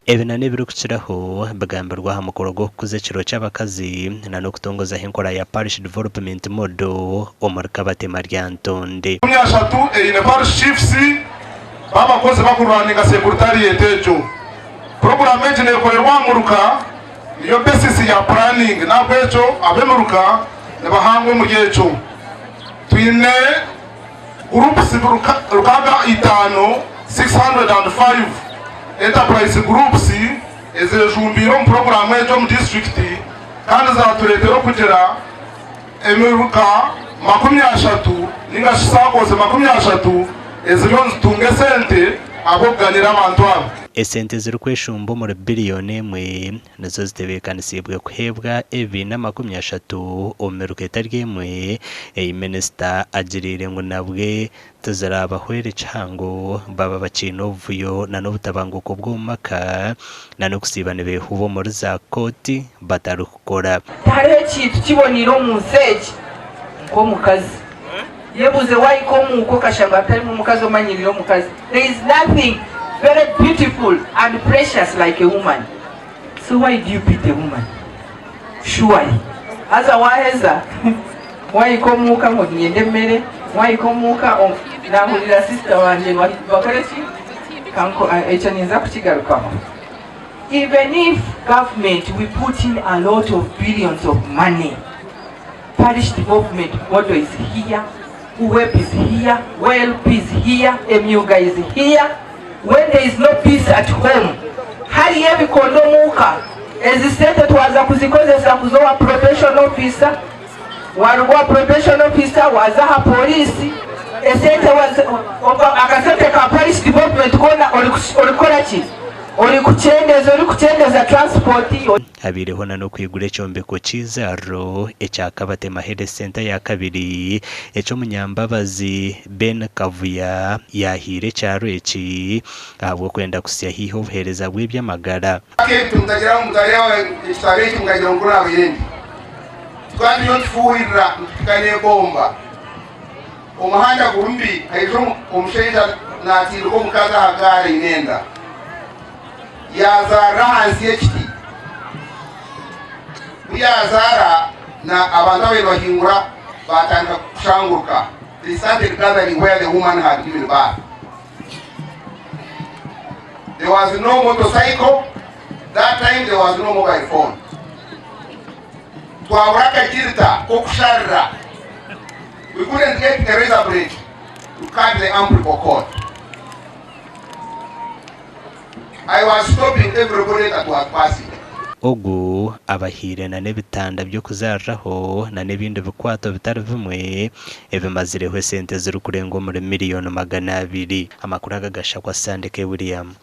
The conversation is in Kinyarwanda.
ebina nebirukukiraho bagamberwa ha mukoro gwo kuzekiro cy'abakazi na no kutongoza hinkora ya parish development model omurika batema Lyantonde myashatu ine parish chiefs babakoze bakurwaninga secretariat ejo program ejene kolerwa muruka iyo basis ya planning na becho abemuruka nebahangwe mu gecho twine groups rukaga itano 605 enterprise groups ezejumbiro mu program ejo mu district kandi zaturetero kugera emeruka 30 ninga shisakoze 30 ezibyo zitunge sente aboganira abantu abo esente ziri kweshumba muri biliyoni emwe nazo zitebekanisiibwe kuhebwa ebina 30 omeruka etari emwe Minisita agirire ngo nabwe tuzarabahwere cyango baba bakina ovuyo na n'obutabanguko bw'omaka na no kusibana behubo muri za koti batarukora hariho ikintu kiboniro mu nseji ngo mukazi yebuze wayikomuko kashanga atari mu mukazi omanyiriro mukazi. There is nothing very beautiful and precious like a woman. So why do you beat a woman? Surely. Otherwise, why come muka ngo ngende mere? Why come muka na hulira sister wanje bakorechi? Kanko echaneza kukigarukamo. Even if government we put in a lot of billions of money, parish development model is here, web is here, wealth is here, emyuga is here. When there is no peace at home, hari yebi kondomuka ezisente twaza kuzikozesa kuzowa probation officer warugwa probation officer wazaha polisi esente akasente ka parish development kona olikora ki uri kuchendeza transport habireho na no kwigura cyombeko cizaro ecyakabate mahere center ya kabiri eco munyambabazi Ben Kavuya yahire cyaro eki ahubwo kwenda kusya hiho buhereza bw'ibyamagara tuntagira umutari wawe istabeki mukagira ngo nabirende twandi yo tufuhira tukane bomba umuhanda gurumbi haizo umushenja natiro ko mukaza hagare inenda yazara hansi y'ekiti yazara na abantu abiri bahingura batanga kushanguruka. They started gathering where the woman had given birth. There was no motorcycle. That time there was no mobile phone. Twawuraka kirita kokusharra. We couldn't get the razor blade to cut the umbilical cord. I was stopping everybody that was passing. Ogu abahire na nebitanda byo kuzaraho na nebindi bikwato bitari bimwe ebimazireho sente ziri kurenga muri miliyoni 200 amakuru agagasha kwa Sandike William.